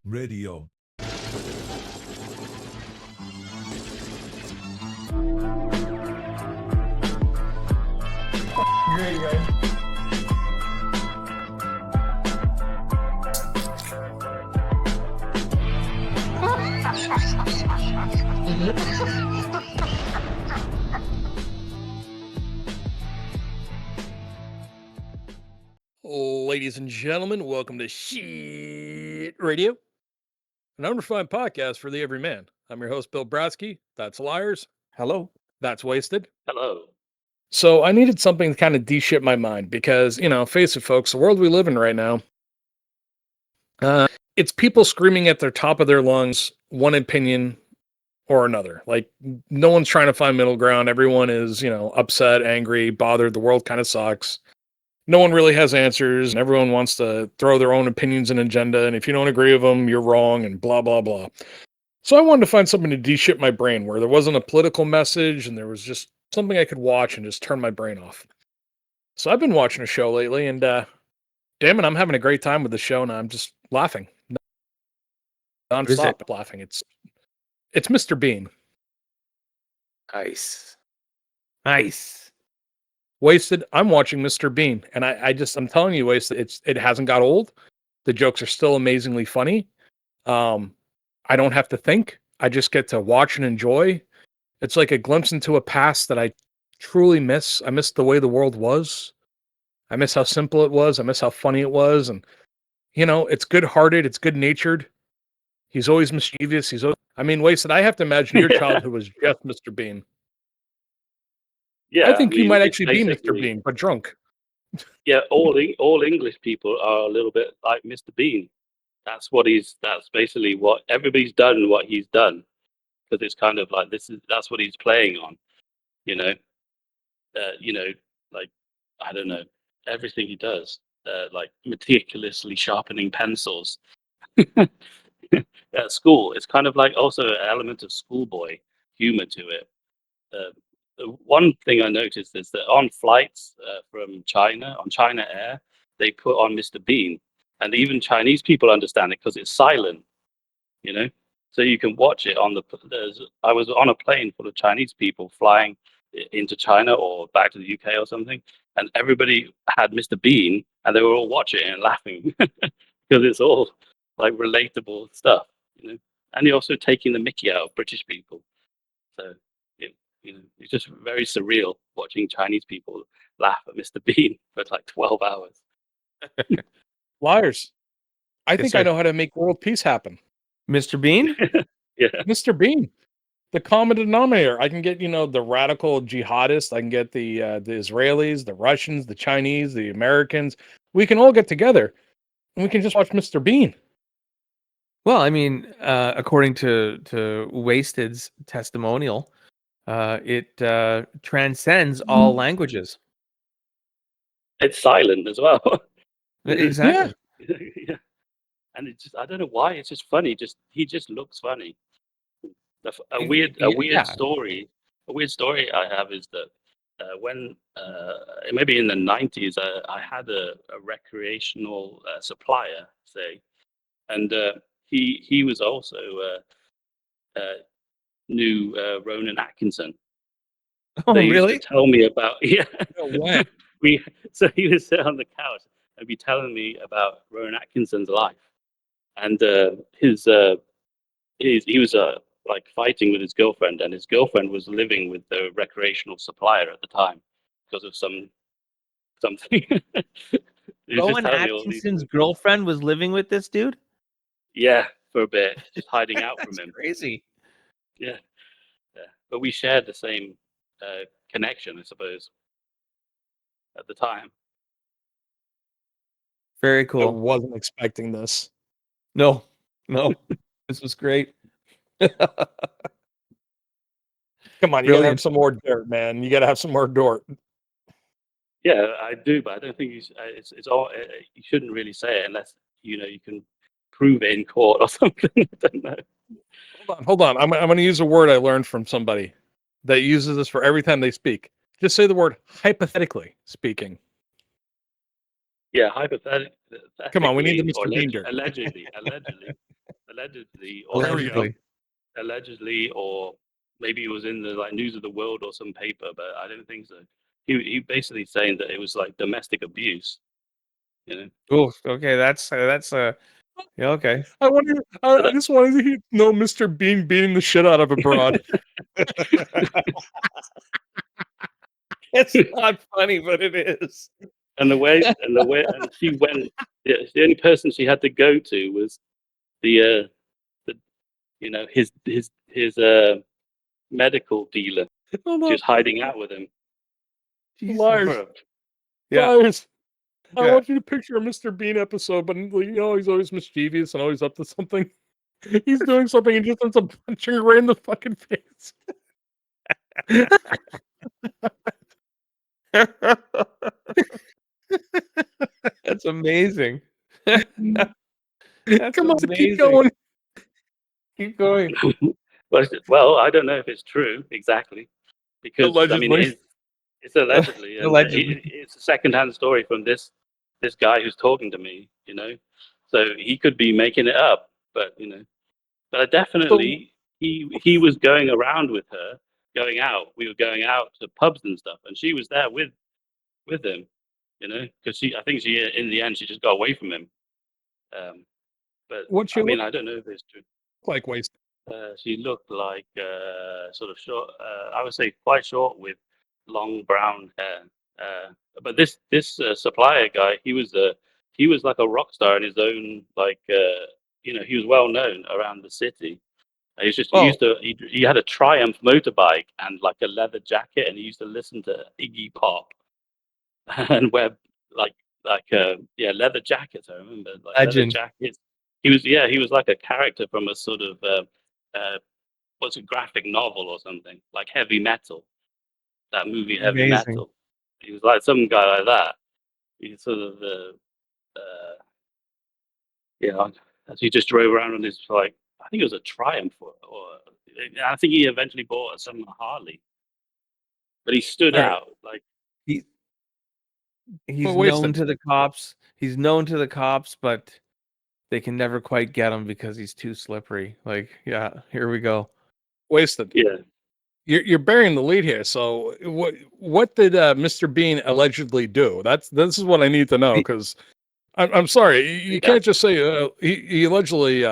Radio. Great, guys. Ladies and gentlemen, welcome to Shit Radio, an unrefined podcast for the everyman. I'm your host, Bill Brasky. That's Liarz. Hello. That's Wasted. Hello. So I needed something to kind of de-shit my mind because, face it, folks, the world we live in right now, it's people screaming at the top of their lungs, one opinion or another. Like, no one's trying to find middle ground. Everyone is, upset, angry, bothered. The world kind of sucks. No one really has answers, and everyone wants to throw their own opinions and agenda, and if you don't agree with them, you're wrong, and blah, blah, blah. So I wanted to find something to de-shit my brain where there wasn't a political message, and there was just something I could watch and just turn my brain off. So I've been watching a show lately, and damn it, I'm having a great time with the show, and I'm just laughing. Non-stop laughing. It's Mr. Bean. Nice. Wasted, I'm watching Mr. Bean, and I'm telling you, Wasted, it hasn't got old. The jokes are still amazingly funny. I don't have to think. I just get to watch and enjoy. It's like a glimpse into a past that I truly miss. I miss the way the world was. I miss how simple it was. I miss how funny it was. And, it's good-hearted. It's good-natured. He's always mischievous. Wasted, I have to imagine your childhood was just Mr. Bean. Yeah, I think you might actually be Mr. Bean, but drunk. Yeah, all English people are a little bit like Mr. Bean. That's basically what everybody's done. What he's done, because it's kind of like that's what he's playing on. Like, I don't know, everything he does, like meticulously sharpening pencils at school. It's kind of like also an element of schoolboy humor to it. The one thing I noticed is that on flights from China, on China Air, they put on Mr. Bean, and even Chinese people understand it because it's silent, So you can watch it on I was on a plane full of Chinese people flying into China or back to the UK or something, and everybody had Mr. Bean, and they were all watching it and laughing because it's all like relatable stuff, And you're also taking the mickey out of British people, so. It's just very surreal watching Chinese people laugh at Mr. Bean for like 12 hours. Liars. I Yes, think sir. I know how to make world peace happen. Mr. Bean? Yeah. Mr. Bean. The common denominator. I can get, the radical jihadists. I can get the Israelis, the Russians, the Chinese, the Americans. We can all get together and we can just watch Mr. Bean. Well, according to Wasted's testimonial, it transcends all languages. It's silent as well. Exactly. Yeah. And it's just, I don't know why, it's just funny. He just looks funny. A weird story I have is that when maybe in the 90s, I had a recreational supplier, say, and he was also knew Ronan Atkinson. Oh, They used really? to tell me about No way. So he would sit on the couch and be telling me about Ronan Atkinson's life, and he was like fighting with his girlfriend, and his girlfriend was living with the recreational supplier at the time because of something. He was just Rowan telling me all these Atkinson's things. girlfriend was living with this dude? Yeah, for a bit, just hiding out from That's him. crazy. Yeah, but we shared the same connection, I suppose, at the time. Very I cool. wasn't expecting this. No. This was great. Come on, you gotta have Brilliant. some more dirt, man. You gotta have some more dirt. Yeah, I do, but I don't think it's all. You shouldn't really say it unless you can prove it in court or something. I don't know. Hold on. I'm going to use a word I learned from somebody that uses this for every time they speak. Just say the word hypothetically speaking. Yeah, hypothetically. Come on, we need the Or Mr. Bean dirt. allegedly, or There we go. allegedly, or maybe it was in the like News of the World or some paper, but I don't think so. He basically saying that it was like domestic abuse. You know, Oh, okay. That's yeah, okay. I wonder. I just wanted to know Mr. Bean beating the shit out of a broad. It's not funny, but it is. and she went. Yeah, the only person she had to go to was the his medical dealer. Hold She on. was hiding out with him. Liarz. Yeah. Liarz. I Yeah. want you to picture a Mr. Bean episode, but he's always mischievous and always up to something. He's doing something and just ends up punching her right in the fucking face. That's amazing. That's Come on, amazing. keep going. Keep going. Well, I don't know if it's true exactly because I mean Allegedly. it's allegedly, and Allegedly. it's a secondhand story from this guy who's talking to me. So he could be making it up, but but definitely he was going around with her, going out. We were going out to pubs and stuff, and she was there with him. Because I think she in the end she just got away from him. But What she I mean, look I don't know if it's true. like, Wasted? She looked like sort of short. I would say quite short with long brown hair. But this supplier guy, he was like a rock star in his own like. He was well known around the city. Oh, He had a Triumph motorbike and like a leather jacket, and he used to listen to Iggy Pop and wear like leather jackets. I remember like leather legend. jackets. He was like a character from a sort of what's a graphic novel or something like Heavy Metal. That movie Heavy Amazing. Metal. He was like some guy like that. He's sort of as he just drove around on his like I think it was a Triumph or I think he eventually bought some Harley. But he stood All right. out like He he's Well, known Wasted. to the cops. He's known to the cops, but they can never quite get him because he's too slippery. Like, yeah, here we go. Wasted. yeah. You're burying the lead here. So what did Mr. Bean allegedly do? This is what I need to know because I'm sorry, you Yeah. can't just say he allegedly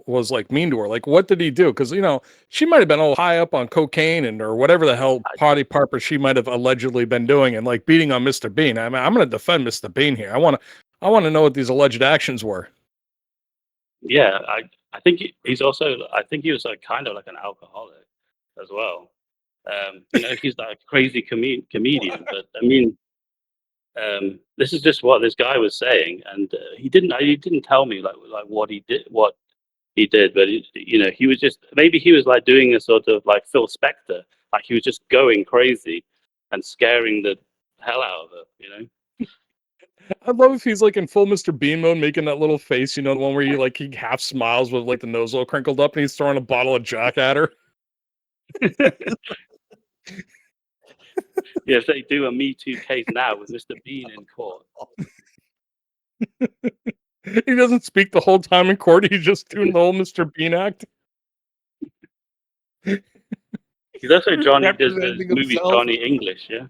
was like mean to her. Like, what did he do? Because she might have been all high up on cocaine or whatever the hell potty parper she might have allegedly been doing and like beating on Mr. Bean. I mean, I'm going to defend Mr. Bean here. I want to know what these alleged actions were. Yeah, I think he's also. I think he was like kind of like an alcoholic as well. He's like a crazy comedian. But I mean, this is just what this guy was saying, and he didn't tell me like what he did, but he was just maybe he was like doing a sort of like Phil Spector, like he was just going crazy and scaring the hell out of her. I'd love if he's like in full Mr. Bean mode, making that little face, the one where he half smiles with like the nose all crinkled up and he's throwing a bottle of Jack at her. Yeah, if they do a Me Too case now with Mr. Bean in court. He doesn't speak the whole time in court. He's just doing the whole Mr. Bean act. He's also Johnny does those Representing movies himself. Johnny English, yeah.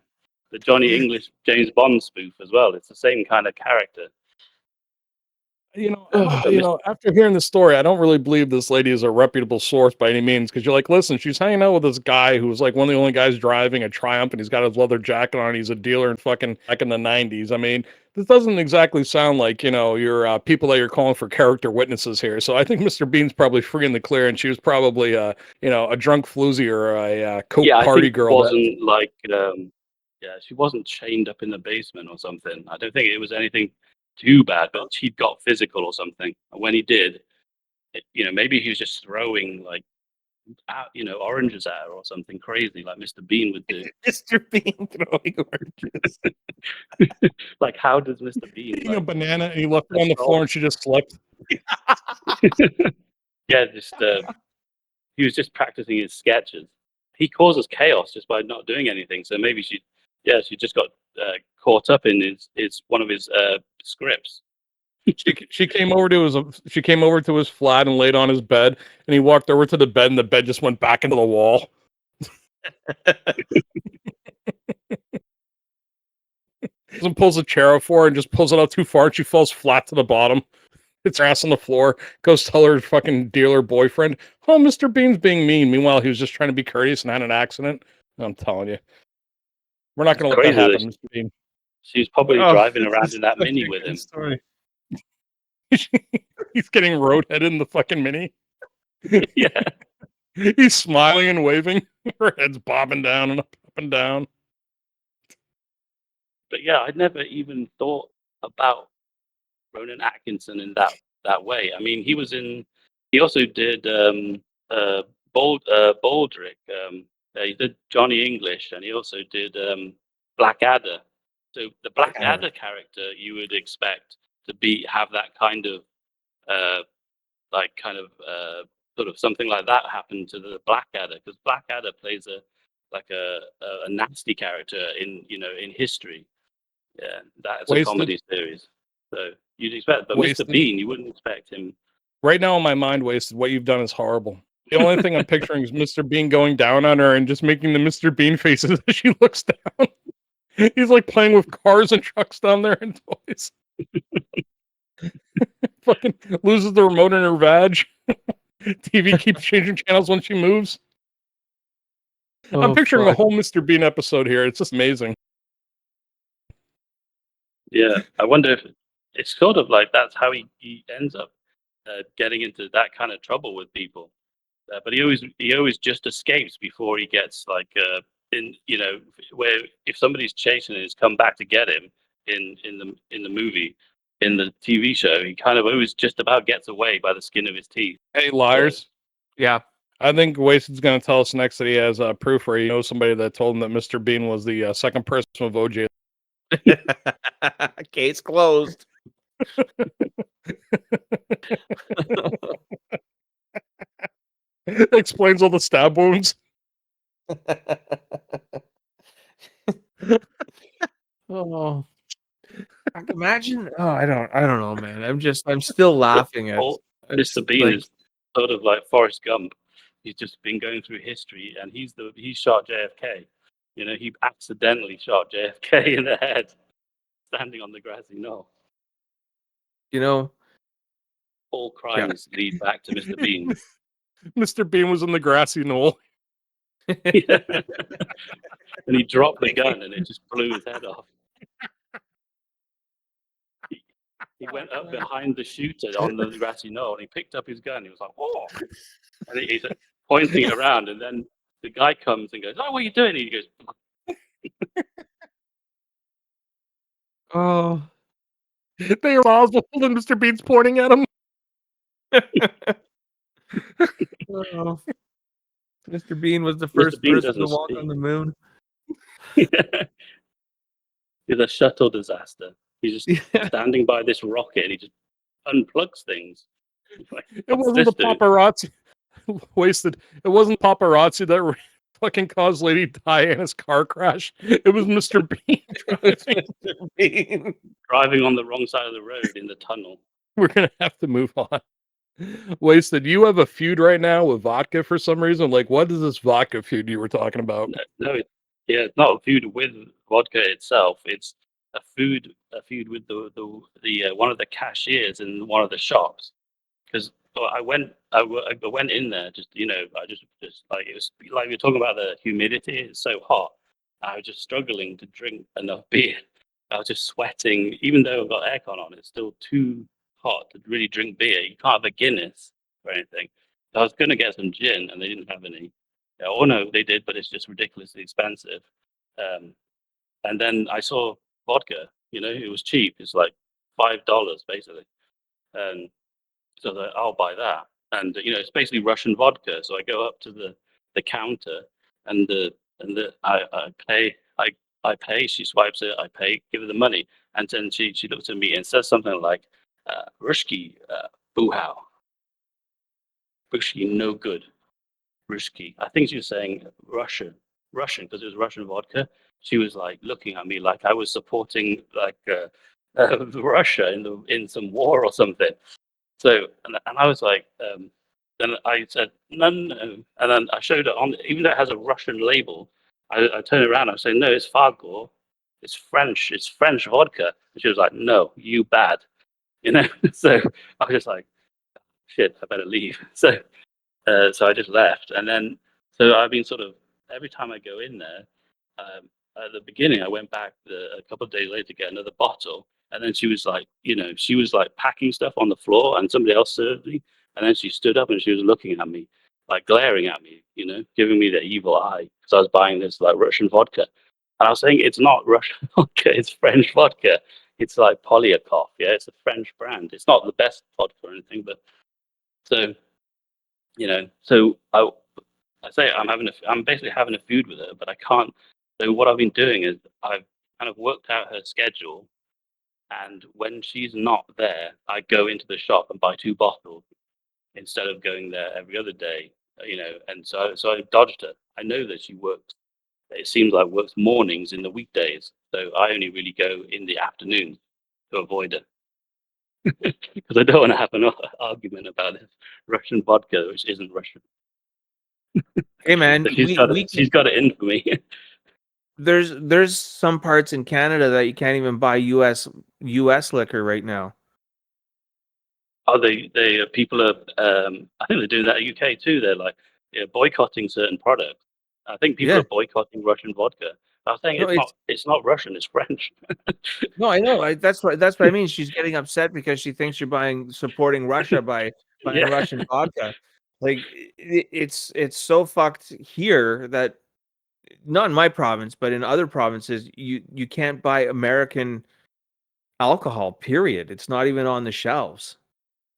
The Johnny English James Bond spoof as well. It's the same kind of character. After hearing the story, I don't really believe this lady is a reputable source by any means. Because you're like, listen, she's hanging out with this guy who's like one of the only guys driving a Triumph, and he's got his leather jacket on. And he's a dealer in fucking back in the '90s. I mean, this doesn't exactly sound like your people that you're calling for character witnesses here. So I think Mr. Bean's probably free in the clear, and she was probably a drunk floozy or a coke Yeah, I party think it girl. wasn't like she wasn't chained up in the basement or something. I don't think it was anything too bad, but she got physical or something. And when he did, maybe he was just throwing like oranges at her or something crazy like Mr. Bean would do. Mr. Bean throwing oranges. Like, how does Mr. Bean eating a banana, and he left her on the floor, and she just slept. Yeah, he was just practicing his sketches. He causes chaos just by not doing anything. So maybe Yeah, she just got caught up in his one of his scripts. She came over to his flat and laid on his bed, and he walked over to the bed, and the bed just went back into the wall. And pulls a chair up for her and just pulls it out too far, and she falls flat to the bottom. Hits her ass on the floor. Goes tell her fucking dealer boyfriend, "Oh, Mr. Bean's being mean." Meanwhile, he was just trying to be courteous and had an accident. I'm telling you, we're not going to let that Crazy that happen, Mr. Bean. she was probably Oh, driving around this in is that such Mini a with good him. story. He's getting roadheaded in the fucking Mini. Yeah. He's smiling and waving. Her head's bobbing down and up and down. But yeah, I'd never even thought about Ronan Atkinson in that way. I mean, he also did Baldric. He did Johnny English, and he also did Blackadder. So the Blackadder character you would expect to have that kind of uh, sort of something like that happen to the Blackadder, because Blackadder plays a nasty character in history. Yeah, that's a Wasted. comedy series. So you'd expect, but Wasted. Mr. Bean, you wouldn't expect him. Right now in my mind, Wasted, what you've done is horrible. The only thing I'm picturing is Mr. Bean going down on her and just making the Mr. Bean faces as she looks down. He's like playing with cars and trucks down there and toys. Fucking loses the remote in her vag. TV keeps changing channels when she moves. I'm picturing a whole Mr. Bean episode here. It's just amazing. Yeah, I wonder if it's sort of like that's how he ends up getting into that kind of trouble with people. But he always just escapes before he gets where if somebody's chasing him, he's come back to get him in the movie. In the TV show, he kind of always just about gets away by the skin of his teeth. Hey, Liarz. Yeah. I think Wasted's going to tell us next that he has proof where he knows somebody that told him that Mr. Bean was the second person of OJ. Case closed. Explains all the stab wounds. Oh, imagine. Oh, I don't know, man. I'm still laughing at Mr. Bean is sort of like Forrest Gump. He's just been going through history, and he shot JFK. He accidentally shot JFK in the head, standing on the grassy knoll. All crimes lead back to Mr. Bean. Mr. Bean was in the grassy knoll. Yeah. And he dropped the gun, and it just blew his head off. He went up behind the shooter on the grassy knoll, and he picked up his gun. He was like, "Whoa!" And he's pointing it around, and then the guy comes and goes, "Oh, what are you doing?" And he goes, Oh, they are Oswald, and Mr. Bean's pointing at him. oh. Mr. Bean was the first person to walk on the moon. He's a shuttle disaster. He's just standing by this rocket, and he just unplugs things. It wasn't the paparazzi. Wasted. It wasn't paparazzi that fucking caused Lady Diana's car crash. It was Mr. Bean driving on the wrong side of the road in the tunnel. We're gonna have to move on. Wasted. You have a feud right now with vodka for some reason. Like, what is this vodka feud you were talking about? No, it's not a feud with vodka itself. It's a feud with the one of the cashiers in one of the shops. Because I went in there I just like, it was like we were talking about the humidity. It's so hot. I was just struggling to drink enough beer. I was just sweating, even though I've got aircon on. It's still too hot to really drink beer. You can't have a Guinness or anything. So I was going to get some gin, and they didn't have any. Oh no, they did, but it's just ridiculously expensive. And then I saw vodka. It was cheap. It's like $5 basically. And so I'll buy that. And it's basically Russian vodka. So I go up to the counter, and I pay. I pay. She swipes it. I pay. Give her the money, and then she looks at me and says something like, "Ruski, buhau. Ruski, no good. Ruski." I think she was saying Russian. Russian because it was Russian vodka. She was like looking at me like I was supporting like Russia in some war or something. So and I was like, then I said no, no, no. And then I showed it on, even though it has a Russian label. I turned around. I said, no, it's Fargo. It's French. It's French vodka. And she was like, no, you bad. You know. So I was just like, shit, I better leave. So I just left, and then so I've been sort of every time I go in there. At the beginning, I went back a couple of days later to get another bottle, and then she was like, she was like packing stuff on the floor, and somebody else served me, and then she stood up and she was looking at me, like glaring at me, giving me the evil eye because I was buying this like Russian vodka, and I was saying it's not Russian vodka, it's French vodka. It's like Polyakov, yeah, it's a French brand. It's not the best vodka or anything, but so so I say I'm basically having a feud with her, but I can't. So what I've been doing is I've kind of worked out her schedule, and when she's not there, I go into the shop and buy 2 bottles instead of going there every other day. And so I dodged her. I know that she works. It seems like works mornings in the weekdays, so I only really go in the afternoon to avoid her because I don't want to have an argument about this Russian vodka, which isn't Russian. Hey man, So she's got it in for me. there's some parts in Canada that you can't even buy US liquor right now. Oh, people are. I think they're doing that in the UK too. They're like boycotting certain products. I think people Yeah. are boycotting Russian vodka. I was saying No, it's not Russian. It's French. no, I know. That's what I mean. She's getting upset because she thinks you're supporting Russia by buying Yeah. Russian vodka. Like it's so fucked here that not in my province, but in other provinces, you can't buy American alcohol. Period. It's not even on the shelves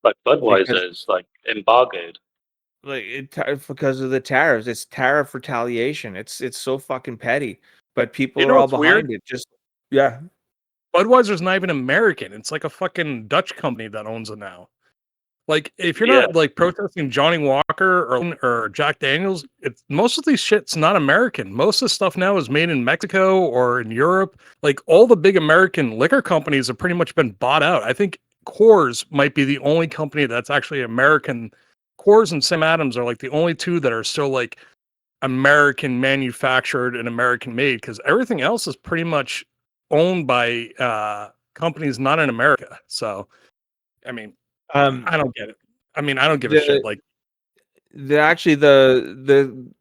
Like because Budweiser is like embargoed. because of the tariffs. It's tariff retaliation. It's so fucking petty. But people You are know all what's weird? behind it. Just yeah. Budweiser's not even American. It's like a fucking Dutch company that owns it now. Like, if you're Yeah, not like protesting Johnny Walker or Jack Daniels, it's most of these shit's not American. Most of the stuff now is made in Mexico or in Europe. Like, all the big American liquor companies have pretty much been bought out. I think Coors might be the only company that's actually American. Coors and Sam Adams are like the only two that are still like American manufactured and American made, because everything else is pretty much owned by companies not in America. So, I mean, Um. I don't get it. I mean, I don't give a shit. The Like, actually the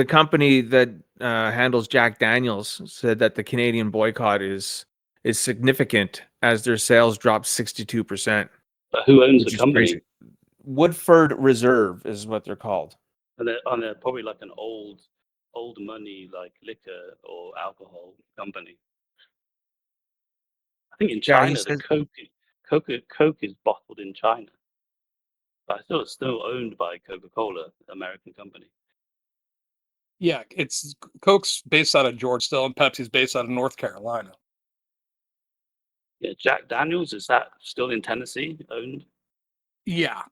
company that handles Jack Daniels said that the Canadian boycott is significant as their sales dropped 62%, but who owns the which is crazy. company? Woodford Reserve is what they're called. And they're probably like an old money like liquor or alcohol company. I think in Yeah, he China the says. Coke is bottled in China, but I thought it's still owned by Coca-Cola, American company. yeah, it's Coke's based out of Georgia still, and Pepsi's based out of North Carolina. Yeah, Jack Daniels, is that still in Tennessee owned? Yeah,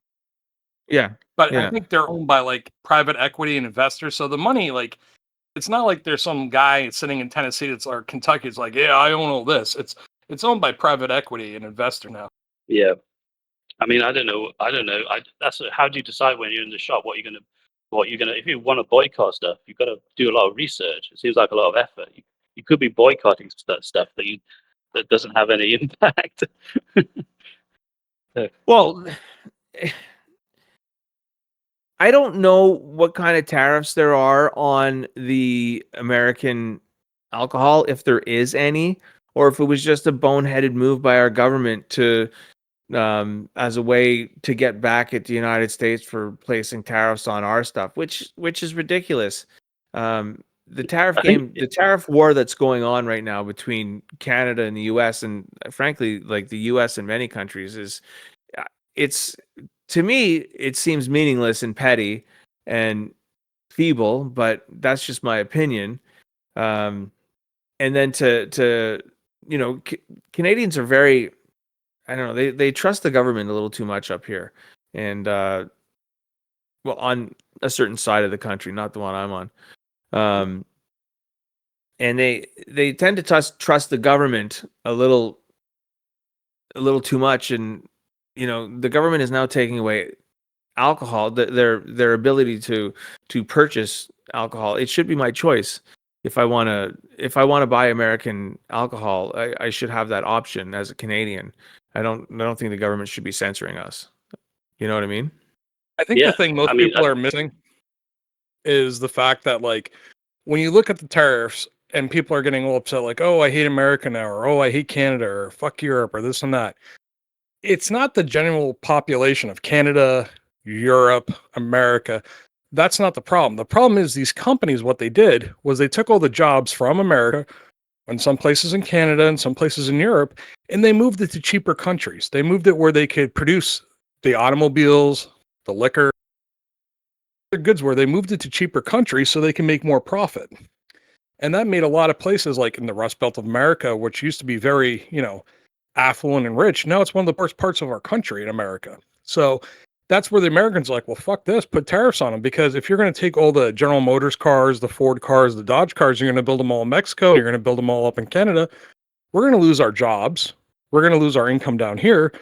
Yeah, but I yeah. think they're owned by like private equity and investors. So the money, like, it's not like there's some guy sitting in Tennessee that's or Kentucky. It's like, yeah, I own all this. It's owned by private equity and investor now. Yeah. I mean, I don't know. That's how do you decide when you're in the shop what you're gonna if you want to boycott stuff, you've got to do a lot of research. It seems like a lot of effort. You could be boycotting stuff that doesn't have any impact. Well, I don't know what kind of tariffs there are on the American alcohol, if there is any, or if it was just a boneheaded move by our government to as a way to get back at the United States for placing tariffs on our stuff, which is ridiculous. The I think the tariff war that's going on right now between Canada and the U.S. and frankly, like the U.S. and many countries it's to me it seems meaningless and petty and feeble, but that's just my opinion. And then to Canadians are very, I don't know, they trust the government a little too much up here, and well, on a certain side of the country, not the one I'm on. and they tend to trust the government a little too much, and the government is now taking away alcohol, their ability to purchase alcohol. It should be my choice. If I want to buy American alcohol, I should have that option as a Canadian. I don't think the government should be censoring us. You know what I mean? I think the thing most people are missing is the fact that, like, when you look at the tariffs and people are getting all upset, like, oh, I hate America now, or oh, I hate Canada, or fuck Europe, or this and that. It's not the general population of Canada, Europe, America. That's not the problem. The problem is these companies, what they did was they took all the jobs from America and some places in Canada and some places in Europe, and they moved it to cheaper countries. They moved it where they could produce the automobiles, the liquor, the goods, where they moved it to cheaper countries so they can make more profit. And that made a lot of places like in the Rust Belt of America, which used to be very, affluent and rich. Now it's one of the worst parts of our country in America. So that's where the Americans are like, well, fuck this, put tariffs on them. Because if you're going to take all the General Motors cars, the Ford cars, the Dodge cars, you're going to build them all in Mexico, you're going to build them all up in Canada, we're going to lose our jobs. We're going to lose our income down here.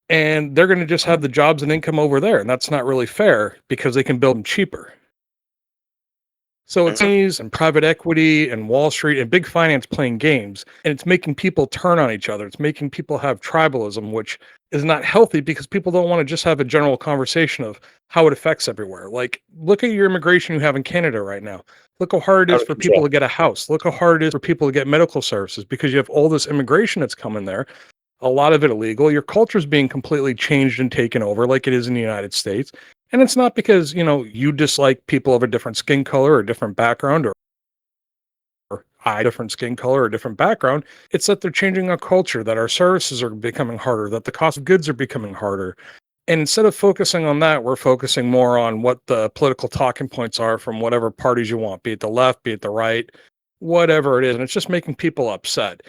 And they're going to just have the jobs and income over there. And that's not really fair because they can build them cheaper. So it's companies and private equity and Wall Street and big finance playing games, and it's making people turn on each other. It's making people have tribalism, which is not healthy because people don't want to just have a general conversation of how it affects everywhere. Like, look at your immigration you have in Canada right now. Look how hard it is for people to get a house. Look how hard it is for people to get medical services because you have all this immigration that's coming there. A lot of it illegal. Your culture is being completely changed and taken over like it is in the United States. And it's not because, you dislike people of a different skin color or different background or different skin color or different background. It's that they're changing our culture, that our services are becoming harder, that the cost of goods are becoming harder. And instead of focusing on that, we're focusing more on what the political talking points are from whatever parties you want, be it the left, be it the right, whatever it is. And it's just making people upset.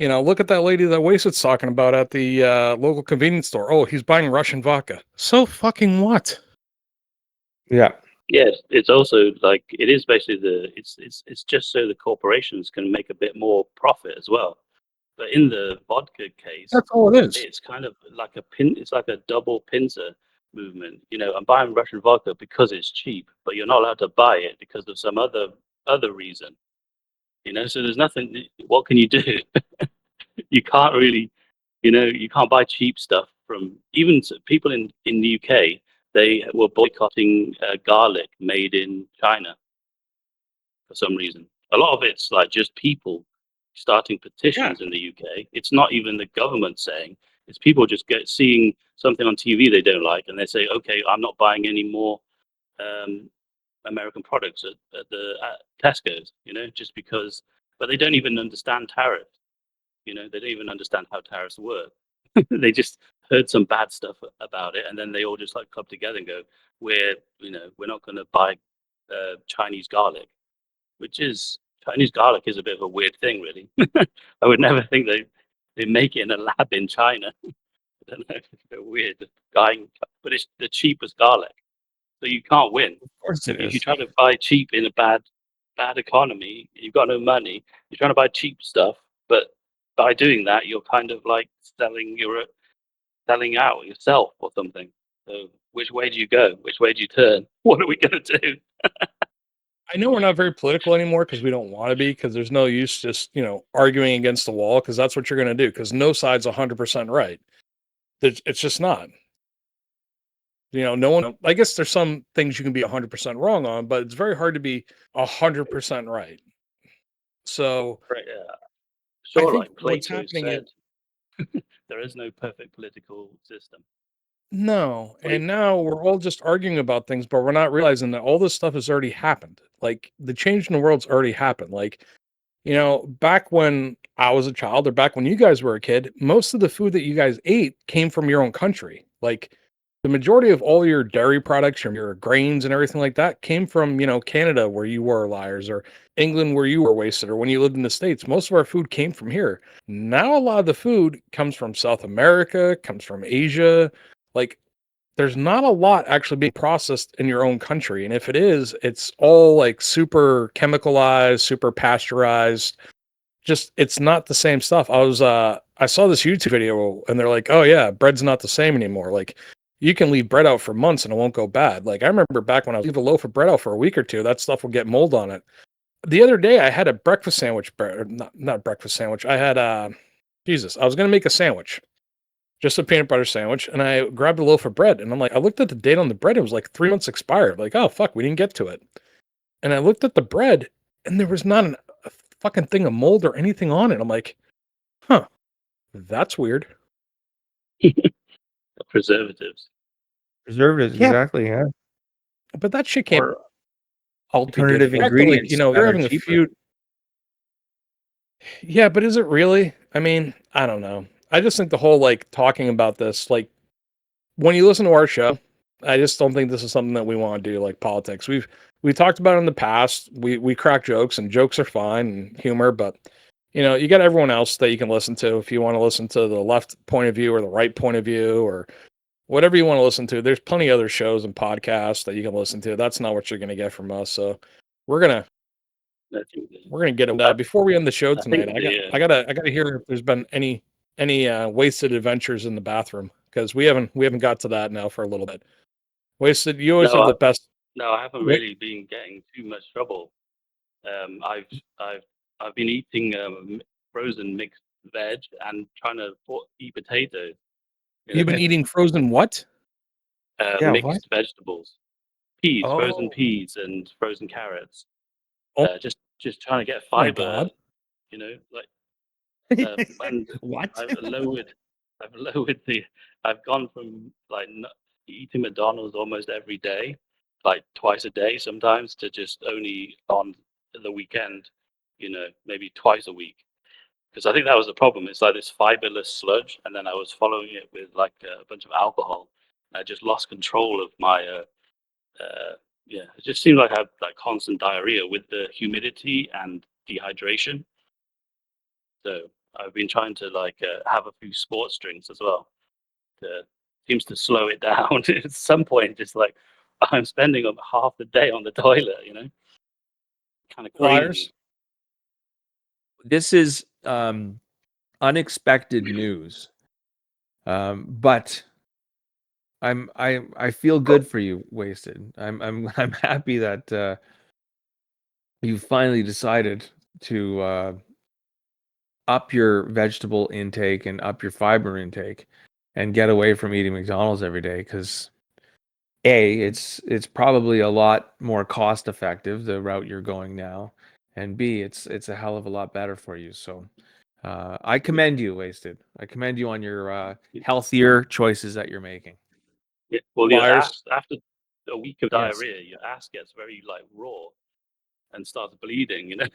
Look at that lady that Wasted's talking about at the local convenience store. Oh, he's buying Russian vodka. So fucking what? Yeah. Yes, it's also like it is basically it's just so the corporations can make a bit more profit as well. But in the vodka case, that's all it is. It's kind of like it's like a double pincer movement. I'm buying Russian vodka because it's cheap, but you're not allowed to buy it because of some other reason. So there's nothing. What can you do? You can't really, you can't buy cheap stuff from even people in the UK. They were boycotting garlic made in China for some reason. A lot of it's like just people starting petitions in the UK. It's not even the government saying. It's people just seeing something on TV they don't like, and they say, "Okay, I'm not buying any more American products at Tesco's." Just because, but they don't even understand tariffs. They don't even understand how tariffs work. They just heard some bad stuff about it, and then they all just like club together and go, we're not going to buy Chinese garlic, which is Chinese garlic is a bit of a weird thing, really. I would never think they make it in a lab in China. I don't know, it's a bit weird, but it's the cheapest garlic, so you can't win. Of course it is. If you try to buy cheap in a bad economy, you've got no money. You're trying to buy cheap stuff, but by doing that, you're kind of like selling out yourself or something. So which way do you go? Which way do you turn? What are we going to do? I know we're not very political anymore because we don't want to be, because there's no use just, arguing against the wall, because that's what you're going to do, because no side's 100% right. It's just not. No one, I guess there's some things you can be 100% wrong on, but it's very hard to be 100% right. So Right, yeah. Sure, I think like what's Plato happening said, is there is no perfect political system. no, and now we're all just arguing about things, but we're not realizing that all this stuff has already happened. Like, the change in the world's already happened. Like, back when I was a child, or back when you guys were a kid, most of the food that you guys ate came from your own country. Like, the majority of all your dairy products, your grains and everything like that came from, Canada, where you were Liarz, or England, where you were Wasted, or when you lived in the States. Most of our food came from here. Now a lot of the food comes from South America, comes from Asia. Like, there's not a lot actually being processed in your own country. And if it is, it's all like super chemicalized, super pasteurized. Just it's not the same stuff. I saw this YouTube video and they're like, "Oh yeah, bread's not the same anymore." Like you can leave bread out for months and it won't go bad. Like I remember back when I would leave a loaf of bread out for a week or two, that stuff will get mold on it. The other day I had a breakfast sandwich bread, or not breakfast sandwich. I had Jesus, I was going to make a sandwich. Just a peanut butter sandwich, and I grabbed a loaf of bread, and I'm like, I looked at the date on the bread, it was like 3 months expired. Like, oh fuck, we didn't get to it. And I looked at the bread, and there was not a fucking thing of mold or anything on it. I'm like, huh, that's weird. Preservatives. Preservatives, Yeah. exactly. Yeah. But that shit can't. Or alternative The fact that, like, ingredients. you know, that you're are having a cheaper. few. Yeah, but is it really? I mean, I don't know. I just think the whole like talking about this, like when you listen to our show, I just don't think this is something that we want to do, like politics. We talked about it in the past. We crack jokes, and jokes are fine, and humor, but you know, you got everyone else that you can listen to if you want to listen to the left point of view or the right point of view or whatever you want to listen to. There's plenty of other shows and podcasts that you can listen to. That's not what you're going to get from us. So we're gonna get into that before we end the show tonight. I gotta hear if there's been any wasted adventures in the bathroom, because we haven't got to that now for a little bit. Wasted, you always have the best. No, I haven't really been getting too much trouble. I've been eating frozen mixed veg and trying to eat potatoes. You've been eating frozen what? Mixed vegetables, frozen Oh. peas and frozen carrots. Oh. Just trying to get Oh my fiber. God. You know, like and What? I've lowered the. I've gone from like eating McDonald's almost every day, like twice a day sometimes, to just only on the weekend. You know, maybe twice a week. Because I think that was the problem. It's like this fiberless sludge, and then I was following it with like a bunch of alcohol. I just lost control of my. Yeah, it just seemed like I had like constant diarrhea with the humidity and dehydration. So I've been trying to like have a few sports drinks as well. Seems to slow it down. At some point, just like I'm spending half the day on the toilet. You know, kind of Liarz. crazy. This is unexpected news, but I feel good for you, Wasted. I'm happy that you finally decided to up your vegetable intake and up your fiber intake and get away from eating McDonald's every day, because it's probably a lot more cost effective, the route you're going now, and B, it's a hell of a lot better for you. So I commend you, Wasted. I commend you on your healthier choices that you're making. Yeah, well, Liarz. after a week of Yes. diarrhea, your ass gets very like raw and starts bleeding. You know,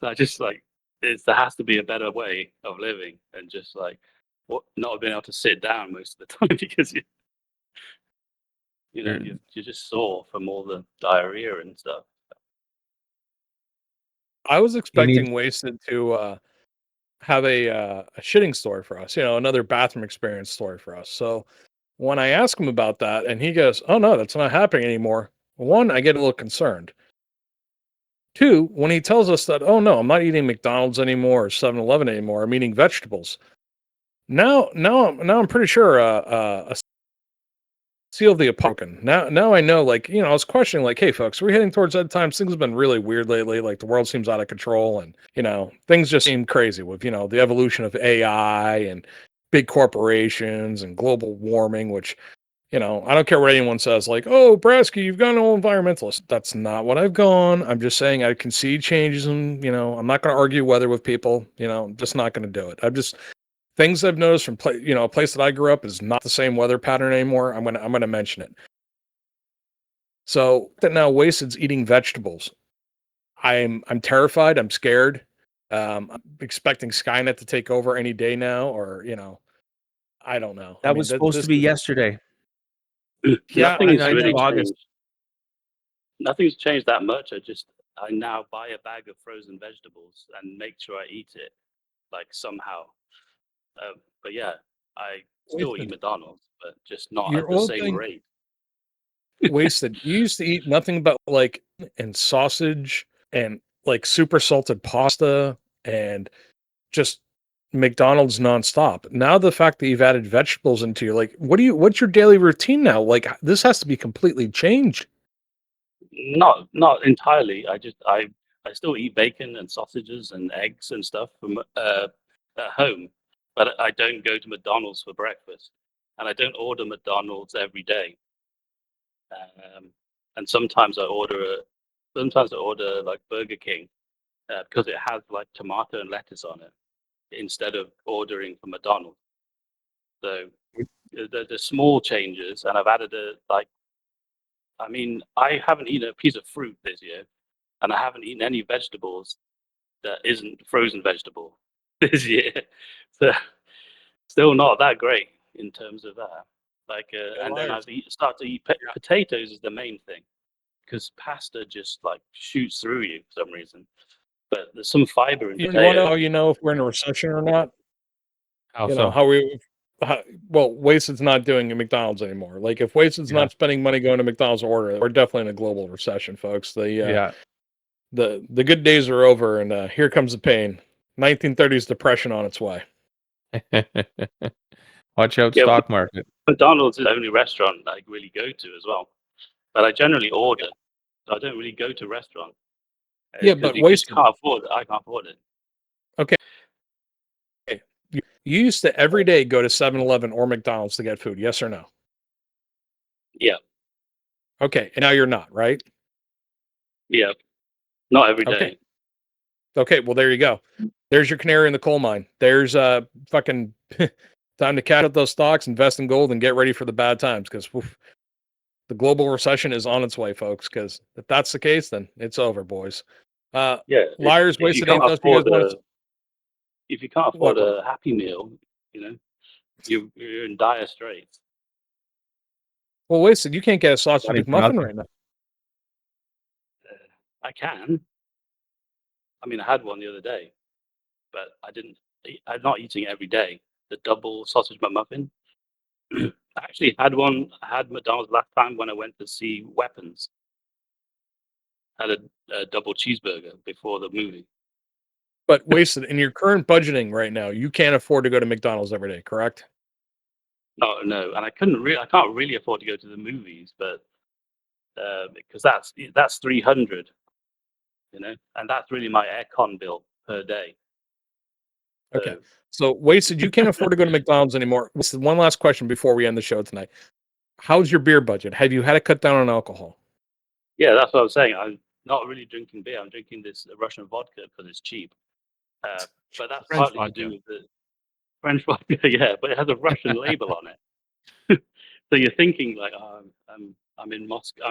so I just like there has to be a better way of living and just like not being able to sit down most of the time because you're just sore from all the diarrhea and stuff. I was You expecting need Wasted to have a shitting story for us, you know, another bathroom experience story for us. So when I ask him about that and he goes, "Oh no, that's not happening anymore." One, I get a little concerned. Two, when he tells us that, "Oh no, I'm not eating McDonald's anymore or 7-Eleven anymore. I'm eating vegetables." Now I'm pretty sure a seal of the apocalypse. Now I know, like, you know, I was questioning, like, hey folks, we're heading towards that time. Things have been really weird lately. Like the world seems out of control, and you know, things just seem crazy with, you know, the evolution of AI and big corporations and global warming, which, you know, I don't care what anyone says, like, oh, Brasky, you've gone all environmentalist. That's not what I've gone. I'm just saying I can see changes, and you know, I'm not going to argue weather with people. You know, I'm just not going to do it. I'm just things I've noticed from a place that I grew up is not the same weather pattern anymore. I'm gonna mention it. So that now Wasted's eating vegetables. I'm terrified. I'm scared. I'm expecting Skynet to take over any day now, or you know, I don't know. that was supposed to be yesterday. Yeah, Nothing's I really know. August. changed. Nothing's changed that much. I now buy a bag of frozen vegetables and make sure I eat it like somehow. But yeah, I still eat Wasted. McDonald's, but just not You're at the all same getting rate. wasted. You used to eat nothing but like and sausage and like super salted pasta and just McDonald's nonstop. Now the fact that you've added vegetables into your like, what's your daily routine now? Like this has to be completely changed. Not entirely. I still eat bacon and sausages and eggs and stuff from at home, but I don't go to McDonald's for breakfast, and I don't order McDonald's every day. Um, and sometimes I order like Burger King because it has like tomato and lettuce on it instead of ordering from McDonald's. So the small changes, and I've added I mean, I haven't eaten a piece of fruit this year, and I haven't eaten any vegetables that isn't frozen vegetable this year. So still not that great in terms of that. Like, and then Liars. start to eat potatoes is the main thing because pasta just like shoots through you for some reason. But there's some fiber in You want to know potato. how you know if we're in a recession or not? How You know so? how we well, Wasted's not doing a McDonald's anymore. Like if Wasted's Yeah. not spending money going to McDonald's to order, we're definitely in a global recession, folks. The good days are over, and here comes the pain. 1930s depression on its way. Watch out, Yeah, stock market. McDonald's is the only restaurant I really go to as well. But I generally order. So I don't really go to restaurants. Yeah, 'cause but you just Wasted. can't afford it. I can't afford it. Okay. You used to every day go to 7-Eleven or McDonald's to get food, yes or no? Yeah, Okay, and now you're not, right? yeah. Not every day. Okay. Okay, well there you go. There's your canary in the coal mine. There's fucking time to cash out those stocks, invest in gold, and get ready for the bad times because the global recession is on its way, folks. Because if that's the case, then it's over, boys. Yeah. Liarz If you Wasted can't ain't those you guys afford want to. if you can't afford What? a Happy Meal, you know, you're in dire straits. Well, Wasted, you can't get a sausage Money for McMuffin nothing. right now. I can. I mean, I had one the other day, but I didn't. I'm not eating it every day. The double sausage McMuffin. I actually had one. I had McDonald's last time when I went to see Weapons. Had a double cheeseburger before the movie. But Wasted, in your current budgeting right now, you can't afford to go to McDonald's every day, correct? No, and I can't really afford to go to the movies, but because that's 300, you know, and that's really my aircon bill per day. Okay. So, Wasted, you can't afford to go to McDonald's anymore. Wasted, one last question before we end the show tonight. How's your beer budget? Have you had to cut down on alcohol? Yeah, that's what I'm saying. I'm not really drinking beer. I'm drinking this Russian vodka because it's cheap. But that's French partly vodka. to do with the French vodka, yeah. But it has a Russian label on it, so you're thinking like, oh, I'm in Moscow.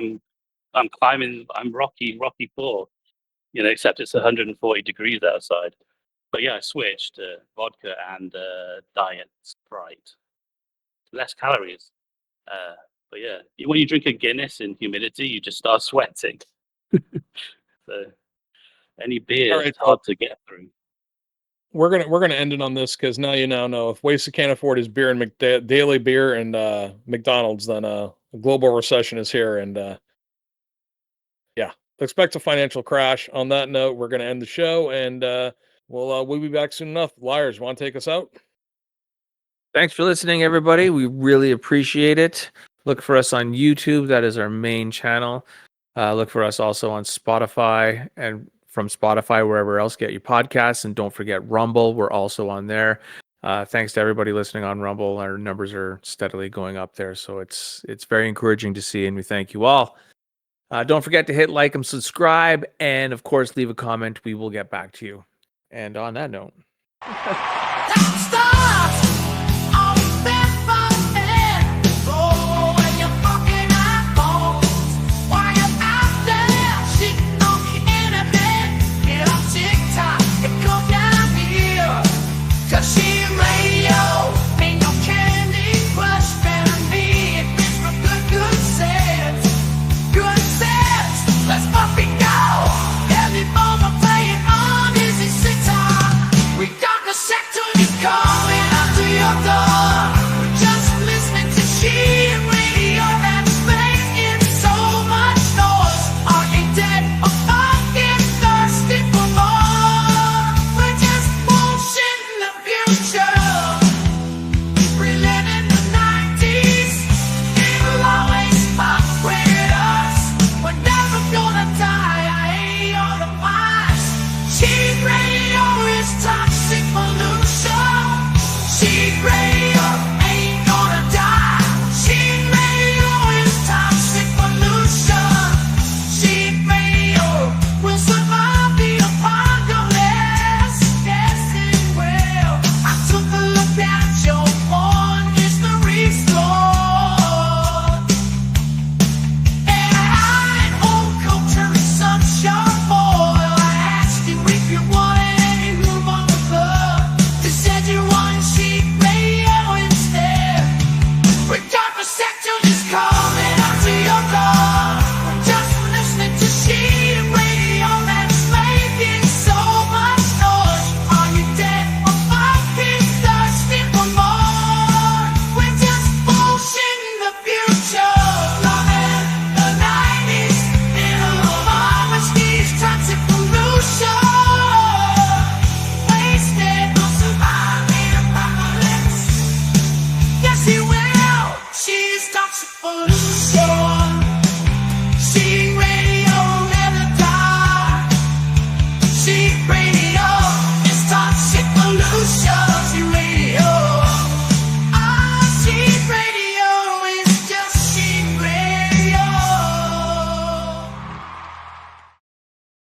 I'm climbing. I'm Rocky 4. You know, except it's 140 degrees outside. But yeah, I switched to vodka and diet Sprite. Less calories. But yeah, when you drink a Guinness in humidity, you just start sweating. So any beer right, is hard to get through. We're gonna end it on this because now you now know if Wasted can't afford his beer and daily beer and McDonald's, then a global recession is here, and yeah, expect a financial crash. On that note, we're gonna end the show, and we'll be back soon enough. Liarz, want to take us out? Thanks for listening, everybody. We really appreciate it. Look for us on YouTube. That is our main channel. Look for us also on Spotify and from Spotify, wherever else get your podcasts. And don't forget Rumble. We're also on there. Thanks to everybody listening on Rumble. Our numbers are steadily going up there. So it's very encouraging to see. And we thank you all. Don't forget to hit like and subscribe. And of course, leave a comment. We will get back to you. And on that note. Call Teen radio is talking.